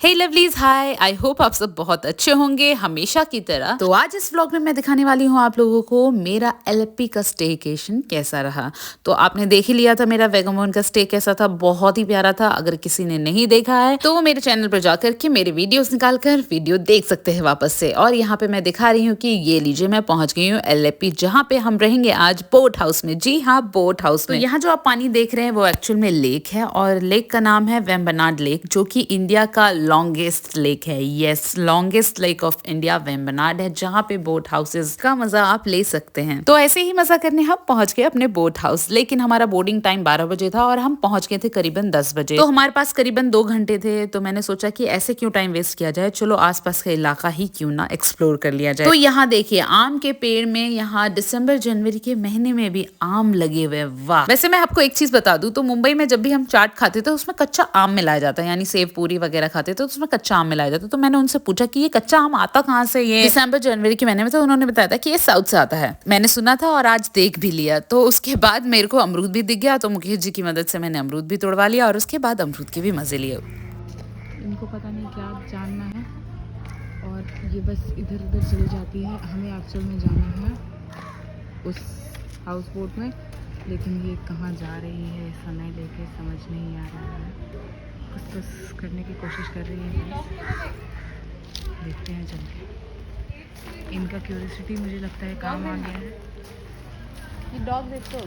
Hey lovelies, hi. I hope आप सब बहुत अच्छे होंगे हमेशा की तरह। तो आज इस व्लॉग में मैं दिखाने वाली हूँ आप लोगों को मेरा एलएपी का स्टेकेशन कैसा रहा। तो आपने देख ही लिया था मेरा वेगामोन का स्टे कैसा था, बहुत ही प्यारा था। अगर किसी ने नहीं देखा है तो वो मेरे चैनल पर जाकर के मेरे वीडियोस निकाल कर वीडियो देख सकते हैं वापस से। और यहाँ पे मैं दिखा रही हूँ कि ये लीजिए, मैं पहुंच गई हूँ एलएपी, जहाँ पे हम रहेंगे आज बोट हाउस में। जी हाँ, बोट हाउस में। तो यहाँ जो आप पानी देख रहे हैं वो एक्चुअल में लेक है, और लेक का नाम है वेम्बनाड लेक, जो कि इंडिया का लॉन्गेस्ट लेक है। Yes, longest lake of India Vembanad है, जहाँ पे बोट हाउसेस का मजा आप ले सकते हैं। तो ऐसे ही मजा करने हम पहुंच गए अपने बोट हाउस, लेकिन हमारा बोर्डिंग टाइम 12 बजे था और हम पहुंच गए थे करीबन 10 बजे। तो हमारे पास करीबन 2 घंटे थे। तो मैंने सोचा कि ऐसे क्यों टाइम वेस्ट किया जाए, चलो आसपास का इलाका ही क्यों ना एक्सप्लोर कर लिया जाए। तो यहाँ देखिए, आम के पेड़ में यहाँ दिसंबर जनवरी के महीने में भी आम लगे हुए। वाह। वैसे मैं आपको एक चीज बता दूं, तो मुंबई में जब भी हम चाट खाते थे उसमें कच्चा आम मिलाया जाता है, यानी सेव पूरी वगैरह खाते थे तो उसमें कच्चा आम मिलाया जाता है। तो मैंने उनसे पूछा कि ये कच्चा आम आता कहाँ से, ये दिसंबर जनवरी के महीने में। तो उन्होंने बताया था कि ये साउथ से आता है। मैंने सुना था और आज देख भी लिया। तो उसके बाद मेरे को अमरूद भी दिख गया, तो मुकेश जी की मदद से मैंने अमरूद भी तोड़वा लिया और उसके बाद अमरूद के भी मजे लिए। इनको पता नहीं क्या जानना है और ये बस इधर उधर चली जाती है। हमें एक्चुअल में जाना है उस हाउस बोट में, लेकिन ये कहाँ जा रही है समय लेके समझ नहीं आ रहा है। कुछ बस करने की कोशिश कर रही है, देखते हैं चल के। इनका क्यूरियोसिटी मुझे लगता है काम आ गया है। ये डॉग देखो,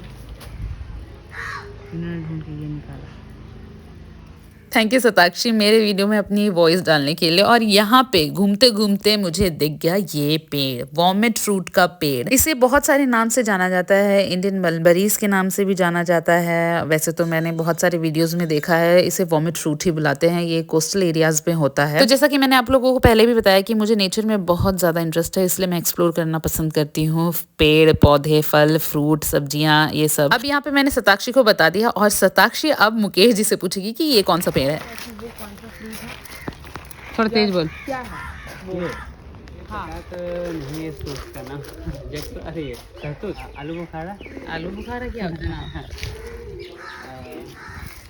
इन्होंने ढूंढ के ये निकाला। थैंक यू सताक्षी मेरे वीडियो में अपनी वॉइस डालने के लिए। और यहाँ पे घूमते घूमते मुझे दिख गया ये पेड़, वॉमिट फ्रूट का पेड़। इसे बहुत सारे नाम से जाना जाता है, इंडियन मलबरीज के नाम से भी जाना जाता है। वैसे तो मैंने बहुत सारे वीडियोस में देखा है, इसे वॉमिट फ्रूट ही बुलाते हैं। ये कोस्टल एरियाज में होता है। तो जैसा कि मैंने आप लोगों को पहले भी बताया कि मुझे नेचर में बहुत ज्यादा इंटरेस्ट है, इसलिए मैं एक्सप्लोर करना पसंद करती हूँ। पेड़ पौधे, फल फ्रूट, सब्जियां, ये सब। अब यहाँ पे मैंने सताक्षी को बता दिया और सताक्षी अब मुकेश जी से पूछेगी कि ये कौन सा पेड़ है। वो कौन सा फ्रूट है? थोड़ा तेज बोल। क्या है वो? हाँ तो नहीं है फ्रूट का नाम। जैसे अरे शहतूत, आलू बुखारा। आलू बुखारा क्या होता है ना?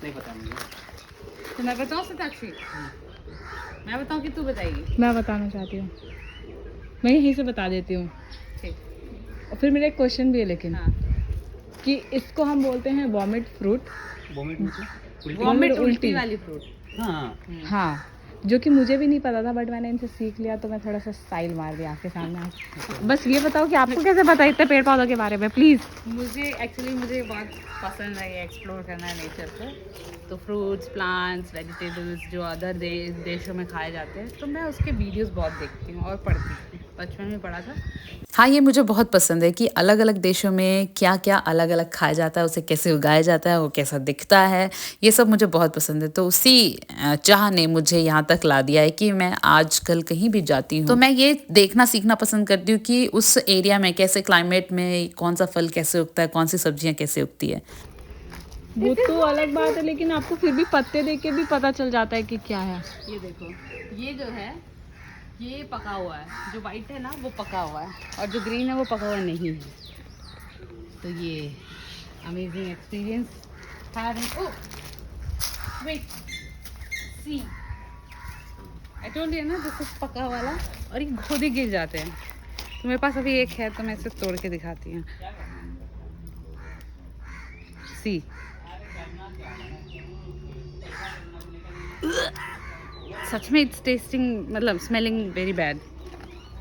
नहीं पता मुझे। तो मैं बताऊँ सताक्षी? मैं बताऊँ कि तू बताएगी? मैं बताना चाहती हूँ, मैं यहीं से बता देती हूँ। और फिर मेरा एक क्वेश्चन भी है लेकिन, हाँ। कि इसको हम बोलते हैं वॉमिट फ्रूट। वॉमिट मतलब वॉमिट उल्टी वाली फ्रूट। हाँ। हाँ, जो कि मुझे भी नहीं पता था, बट मैंने इनसे सीख लिया तो मैं थोड़ा सा स्टाइल मार दिया आपके सामने। बस ये बताओ कि आपको कैसे पता इतने पेड़ पौधों के बारे में, प्लीज़। मुझे बहुत पसंद है ये एक्सप्लोर करना नेचर को। तो फ्रूट्स, प्लांट्स, वेजिटेबल्स जो अदर देशों में खाए जाते हैं, तो मैं उसके वीडियोस बहुत देखती हूँ और पढ़ती हूँ। बचपन में पढ़ा था। हाँ, ये मुझे बहुत पसंद है कि अलग अलग देशों में क्या क्या अलग अलग खाया जाता है, उसे कैसे उगाया जाता है, वो कैसा दिखता है, ये सब मुझे बहुत पसंद है। तो उसी चाह ने मुझे यहाँ तक ला दिया है कि मैं आजकल कहीं भी जाती हूँ तो मैं ये देखना सीखना पसंद करती हूँ कि उस एरिया में कैसे क्लाइमेट में कौन सा फल कैसे उगता है, कौन सी सब्जियाँ कैसे उगती है। वो तो अलग बात है, लेकिन आपको फिर भी पत्ते देख के भी पता चल जाता है कि क्या है। ये देखो, ये जो है ये पका हुआ है, जो वाइट है ना वो पका हुआ है, और जो ग्रीन है वो पका हुआ नहीं है। तो ये amazing experience having. Oh wait, see, I told you ना, दिस इज पका वाला, और ये खुद ही गिर जाते हैं। तो मेरे पास अभी एक है, तो मैं इसे तोड़ के दिखाती हूँ। सी, सच में इट्स टेस्टिंग, मतलब smelling very bad.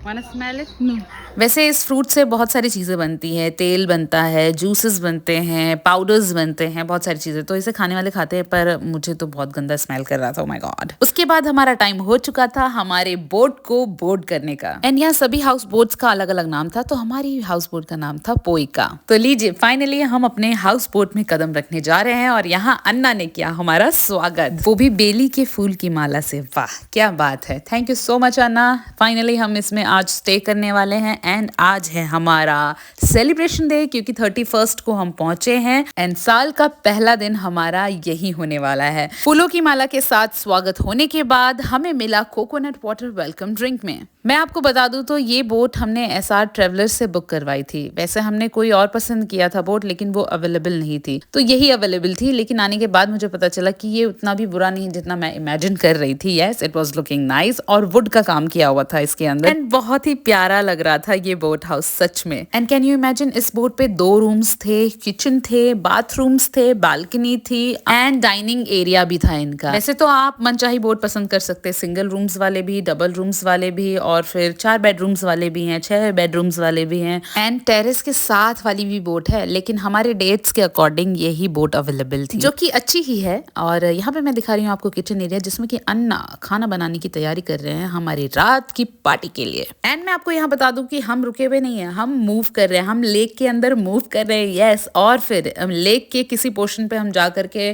Want to smell it? No. वैसे इस फ्रूट से बहुत सारी चीज़ें बनती हैं, तेल बनता है, जूसेस बनते हैं, पाउडर्स बनते हैं, बहुत सारी चीज़ें। तो इसे खाने वाले खाते हैं, पर मुझे तो बहुत गंदा स्मेल कर रहा था। Oh my God. उसके बाद हमारा टाइम हो चुका था हमारे बोट को बोर्ड करने का। एंड यहाँ सभी हाउस बोट्स का अलग अलग नाम था, तो हमारी हाउस बोट का नाम था पोइका। तो लीजिए, फाइनली हम अपने हाउस बोट में कदम रखने जा रहे हैं, और यहाँ अन्ना ने किया हमारा स्वागत, वो भी बेली के फूल की माला से। वाह क्या बात है, thank you so much Anna. Finally हम इसमें आज स्टे करने वाले हैं, एंड आज है हमारा सेलिब्रेशन डे, क्योंकि 31st को हम पहुंचे हैं, एंड साल का पहला दिन हमारा यही होने वाला है। फूलों की माला के साथ स्वागत होने के बाद हमें मिला कोकोनट वाटर वेलकम ड्रिंक में। मैं आपको बता दूं तो ये बोट हमने एसआर ट्रेवलर्स से बुक करवाई थी। वैसे हमने कोई और पसंद किया था बोट, लेकिन वो अवेलेबल नहीं थी, तो यही अवेलेबल थी। लेकिन आने के बाद मुझे पता चला कि ये उतना भी बुरा नहीं जितना मैं इमेजिन कर रही थी। Yes, it was looking nice और वुड का काम किया हुआ था इसके अंदर एंड बहुत ही प्यारा लग रहा था ये बोट हाउस सच में। एंड कैन यू इमेजिन, इस बोट पे 2 रूम्स थे, किचन थे, बाथरूम्स थे, बालकनी थी एंड डाइनिंग एरिया भी था इनका। वैसे तो आप मनचाही बोट पसंद कर सकते हैं, सिंगल रूम्स वाले भी, डबल रूम्स वाले भी, और फिर 4 बेडरूम्स वाले भी हैं, 6 बेडरूम्स वाले भी हैं एंड टेरेस के साथ वाली भी बोट है। लेकिन हमारे डेट्स के अकॉर्डिंग यही बोट अवेलेबल थी, जो कि अच्छी ही है। और यहाँ पे मैं दिखा रही हूँ आपको किचन एरिया, जिसमें कि अन्ना खाना बनाने की तैयारी कर रहे हैं हमारी रात की पार्टी के लिए। एंड मैं आपको यहाँ बता दूं कि हम रुके हुए नहीं है, हम मूव कर रहे हैं, हम लेक के अंदर मूव कर रहे हैं। यस, और फिर लेक के किसी पोर्शन पे हम जा करके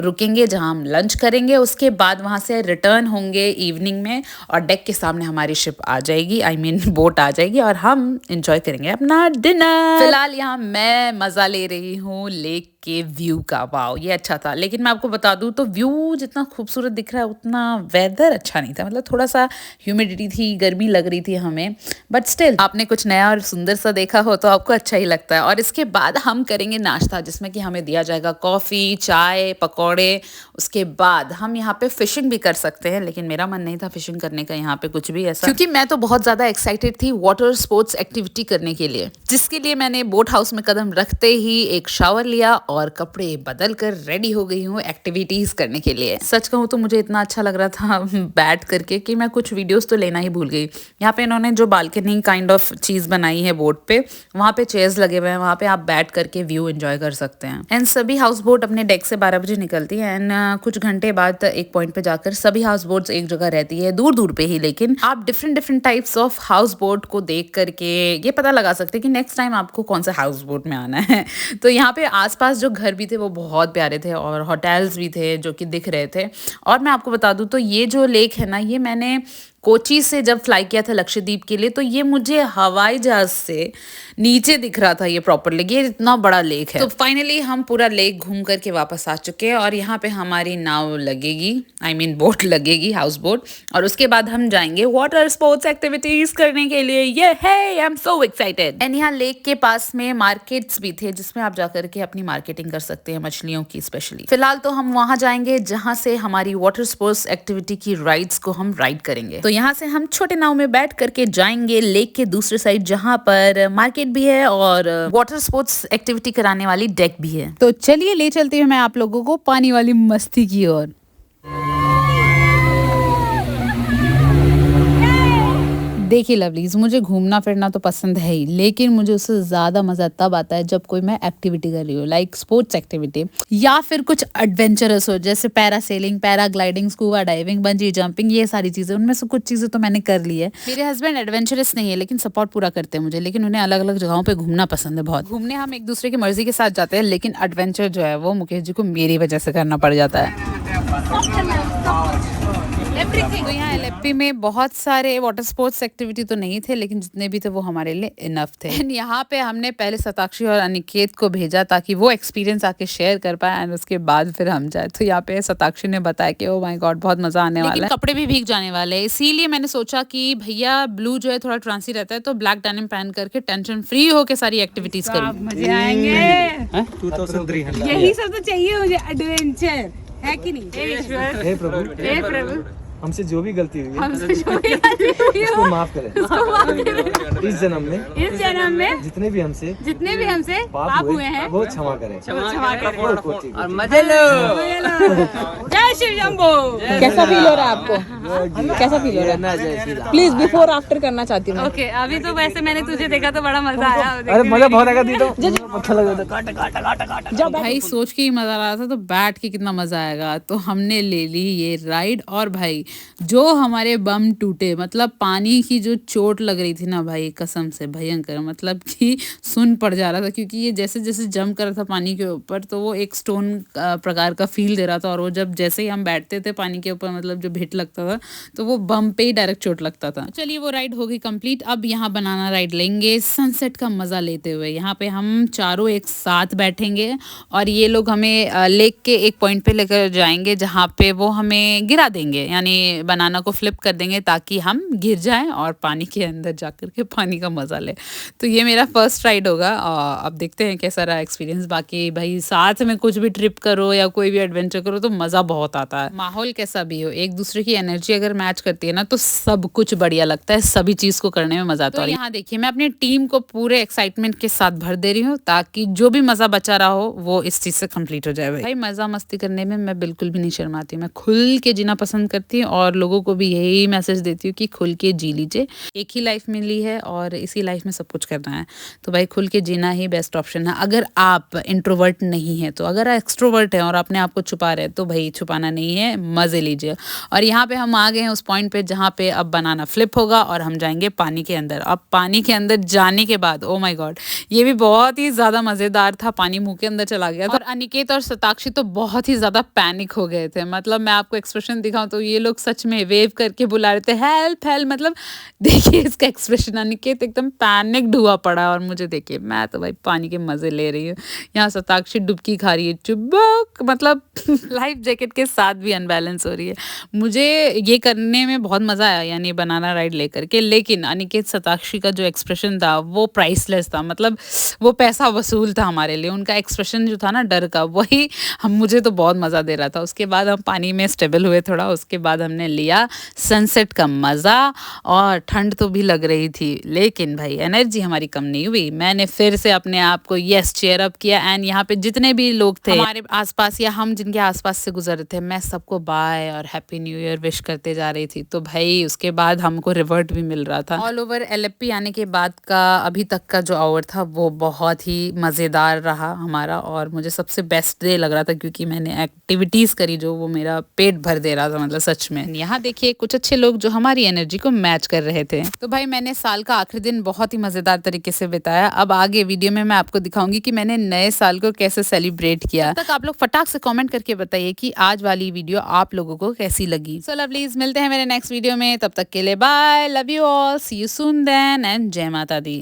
रुकेंगे जहाँ हम लंच करेंगे। उसके बाद वहां से रिटर्न होंगे इवनिंग में और डेक के सामने हमारी शिप आ जाएगी, आई मीन बोट आ जाएगी और हम एंजॉय करेंगे अपना डिनर। फिलहाल यहाँ मैं मजा ले रही हूँ लेक के व्यू का। वाओ, ये अच्छा था। लेकिन मैं आपको बता दूं तो व्यू जितना खूबसूरत दिख रहा है उतना वेदर अच्छा नहीं था। मतलब थोड़ा सा ह्यूमिडिटी थी, गर्मी लग रही थी हमें, बट स्टिल आपने कुछ नया और सुंदर सा देखा हो तो आपको अच्छा ही लगता है। और इसके बाद हम करेंगे नाश्ता, जिसमें कि हमें दिया जाएगा कॉफी, चाय, पकौड़े। उसके बाद हम यहाँ पे फिशिंग भी कर सकते हैं, लेकिन मेरा मन नहीं था फिशिंग करने का यहाँ पे कुछ भी ऐसा, क्योंकि मैं तो बहुत ज्यादा एक्साइटेड थी वाटर स्पोर्ट्स एक्टिविटी करने के लिए, जिसके लिए मैंने बोट हाउस में कदम रखते ही एक शावर लिया और कपड़े बदल कर रेडी हो गई हूँ एक्टिविटीज करने के लिए। सच कहूँ तो मुझे इतना अच्छा लग रहा था बैठ करके कि मैं कुछ वीडियोस तो लेना ही भूल गई। यहाँ पे इन्होंने जो बालकनी काइंड ऑफ चीज बनाई है बोट पे, वहाँ पे चेयर्स लगे हुए हैं, वहाँ पे आप बैठ करके व्यू एंजॉय कर सकते हैं। एंड सभी हाउस बोट अपने डेक से 12 बजे निकलती है एंड कुछ घंटे बाद एक पॉइंट पे जाकर सभी हाउस बोट्स एक जगह रहती है, दूर दूर पे ही। लेकिन आप different types of house boat को देख करके ये पता लगा सकते हैं कि नेक्स्ट टाइम आपको कौन सा हाउस बोट में आना है। तो यहाँ पे आसपास जो घर भी थे वो बहुत प्यारे थे और होटल्स भी थे जो कि दिख रहे थे। और मैं आपको बता दूं तो ये जो लेक है ना, ये मैंने कोची से जब फ्लाई किया था लक्षद्वीप के लिए, तो ये मुझे हवाई जहाज से नीचे दिख रहा था ये प्रॉपर लेक। ये इतना बड़ा लेक है। तो फाइनली हम पूरा लेक घूम करके वापस आ चुके हैं और यहाँ पे हमारी नाव लगेगी, आई मीन बोट लगेगी, हाउस बोट। और उसके बाद हम जाएंगे वाटर स्पोर्ट्स एक्टिविटीज करने के लिए। ये है, I am so excited. And यहाँ लेक के पास में मार्केट्स भी थे, जिसमें आप जाकर के अपनी मार्केटिंग कर सकते हैं, मछलियों की स्पेशली। फिलहाल तो हम वहां जाएंगे जहां से हमारी वाटर स्पोर्ट्स एक्टिविटी की राइड्स को हम राइड करेंगे। तो यहाँ से हम छोटे नाव में बैठ करके जाएंगे लेक के दूसरे साइड, जहां पर मार्केट भी है और वाटर स्पोर्ट्स एक्टिविटी कराने वाली डेक भी है। तो चलिए ले चलती हूँ मैं आप लोगों को पानी वाली मस्ती की ओर। देखिए लवलीज, मुझे घूमना फिरना तो पसंद है ही, लेकिन मुझे उससे ज़्यादा मज़ा तब आता है जब कोई मैं एक्टिविटी कर रही हूँ, लाइक स्पोर्ट्स एक्टिविटी या फिर कुछ एडवेंचरस हो, जैसे parasailing, paragliding, scuba diving, bungee jumping, ये सारी चीज़ें। उनमें से कुछ चीज़ें तो मैंने कर ली है। मेरे हस्बैंड एडवेंचरस नहीं है, लेकिन सपोर्ट पूरा करते हैं मुझे। लेकिन उन्हें अलग अलग जगहों पर घूमना पसंद है बहुत। घूमने हम एक दूसरे की मर्जी के साथ जाते हैं, लेकिन एडवेंचर जो है वो मुकेश जी को मेरी वजह से करना पड़ जाता है। तो यहाँ एलएपी में बहुत सारे वाटर स्पोर्ट्स एक्टिविटी तो नहीं थे, लेकिन जितने भी थे वो हमारे लिए इनफ थे। यहाँ पे हमने पहले सताक्षी और अनिकेत को भेजा ताकि वो एक्सपीरियंस आके शेयर कर पाए एंड उसके बाद फिर हम जाए। तो यहाँ पे सताक्षी ने बताया कि ओ माय गॉड बहुत मजा आने वाला है, कपड़े भी भीग जाने वाले हैं। इसीलिए मैंने सोचा कि भैया ब्लू जो है थोड़ा ट्रांसी रहता है, तो ब्लैक डेनिम पहन करके टेंशन फ्री होके सारी एक्टिविटीज करूँ। मजे आएंगे। 2300 यही सब तो चाहिए मुझे, एडवेंचर है कि नहीं? हे प्रभु, हे प्रभु, हमसे जो भी गलती हुई है हमसे जो भी गलती हुई हो, उसको माफ करें। इस जन्म में जितने भी हमसे पाप हुए हैं वो क्षमा करें। और मजे लो। जय शिव शंभो। कैसा फील हो रहा है आपको? कैसा फील हो रहा है? प्लीज बिफोर आफ्टर करना चाहती हूँ। ओके, अभी तो वैसे मैंने तुझे देखा तो बड़ा मजा आया। अरे मजा बहुत आया, दी तो अच्छा लग रहा था। भाई सोच के ही मजा आ रहा था, तो बैठ के कितना मजा आएगा। तो हमने ले ली ये राइड और भाई जो हमारे बम टूटे, मतलब पानी की जो चोट लग रही थी ना भाई, कसम से भयंकर, मतलब कि सुन पड़ जा रहा था, क्योंकि ये जैसे जैसे जंप कर रहा था पानी के ऊपर तो वो एक स्टोन प्रकार का फील दे रहा था। और वो जब जैसे ही हम बैठते थे पानी के ऊपर, मतलब जो हिट लगता था तो वो बम पे ही डायरेक्ट चोट लगता था। चलिए वो राइड हो गई कंप्लीट। अब यहाँ बनाना राइड लेंगे सनसेट का मजा लेते हुए। यहाँ पे हम चारों एक साथ बैठेंगे और ये लोग हमें लेक के एक पॉइंट पे लेकर जाएंगे जहाँ पे वो हमें गिरा देंगे, यानी बनाना को फ्लिप कर देंगे ताकि हम गिर जाएं और पानी के अंदर जाकर के पानी का मज़ा ले। तो ये मेरा फर्स्ट राइड होगा और अब देखते हैं कैसा रहा एक्सपीरियंस। बाकी भाई साथ में कुछ भी ट्रिप करो या कोई भी एडवेंचर करो तो मज़ा बहुत आता है। माहौल कैसा भी हो, एक दूसरे की एनर्जी अगर मैच करती है ना तो सब कुछ बढ़िया लगता है, सभी चीज़ को करने में मज़ा आता है। तो यहाँ देखिए मैं अपनी टीम को पूरे एक्साइटमेंट के साथ भर दे रही हूँ ताकि जो भी मज़ा बचा रहा हो वो इस चीज़ से कंप्लीट हो जाए। भाई मज़ा मस्ती करने में मैं बिल्कुल भी नहीं शर्माती, मैं खुल के जीना पसंद करती हूँ और लोगों को भी यही मैसेज देती हूँ कि खुल के जी लीजिए, एक ही लाइफ मिली है और इसी लाइफ में सब कुछ करना है, तो भाई खुल के जीना ही बेस्ट ऑप्शन है। अगर आप इंट्रोवर्ट नहीं है तो, अगर आप एक्सट्रोवर्ट है और अपने आप को छुपा रहे हैं तो भाई छुपाना नहीं है, मज़े लीजिए। और यहाँ पे हम आ गए हैं उस पॉइंट पे जहाँ पे अब बनाना फ्लिप होगा और हम जाएंगे पानी के अंदर। अब पानी के अंदर जाने के बाद ओ माय गॉड, ये भी बहुत ही ज़्यादा मज़ेदार था। पानी मुंह के अंदर चला गया था और अनिकेत और शताक्षी तो बहुत ही ज़्यादा पैनिक हो गए थे। मतलब मैं आपको एक्सप्रेशन दिखाऊं तो ये लोग सच में वेव करके बुला रहे थे हेल्प हेल्प। मतलब देखिए इसका एक्सप्रेशन, अनिकेत एकदम पैनिक हुआ पड़ा और मुझे देखिए मैं तो भाई पानी के मज़े ले रही हूँ। यहाँ शताक्षी डुबकी खा रही है चुबक, मतलब लाइफ जैकेट के साथ भी अनबैलेंस हो रही है। मुझे ये करने में बहुत मज़ा आया, यानी बनाना राइड लेकर के, लेकिन अनिकेत शताक्षी का जो एक्सप्रेशन था वो प्राइसलेस था। मतलब वो पैसा वसूल था हमारे लिए। उनका एक्सप्रेशन जो था ना डर का, वही मुझे तो बहुत मज़ा दे रहा था। उसके बाद हम पानी में स्टेबल हुए थोड़ा, उसके बाद हमने लिया सनसेट का मज़ा और ठंड तो भी लग रही थी लेकिन भाई एनर्जी हमारी कम नहीं हुई। मैंने फिर से अपने आप को यस चेयर अप किया एंड यहाँ पे जितने भी लोग थे हमारे आसपास या हम जिनके आसपास से गुजर रहे थे, मैं सबको बाय और हैप्पी न्यू ईयर विश करते जा रही थी। तो भाई उसके बाद हमको रिवर्ट भी मिल रहा था। ऑल ओवर एलएफपी आने के बाद का अभी तक का जो आवर था वो बहुत ही मज़ेदार रहा हमारा और मुझे सबसे बेस्ट डे लग रहा था क्योंकि मैंने एक्टिविटीज़ करी जो वो मेरा पेट भर दे रहा था। मतलब सच में यहाँ देखिए कुछ अच्छे लोग जो हमारी एनर्जी को मैच कर रहे थे। तो भाई मैंने साल का आखिरी दिन बहुत ही मज़ेदार तरीके से बिताया। अब आगे वीडियो में मैं आपको दिखाऊंगी कि मैंने नए साल को कैसे सेलिब्रेट किया। तब तक आप लोग फटाक से कमेंट करके बताइए कि आज वाली वीडियो आप लोगों को कैसी लगी। सो लवलीज, मिलते हैं मेरे नेक्स्ट वीडियो में, तब तक के लिए bye, love you all, see you soon then and जय माता दी।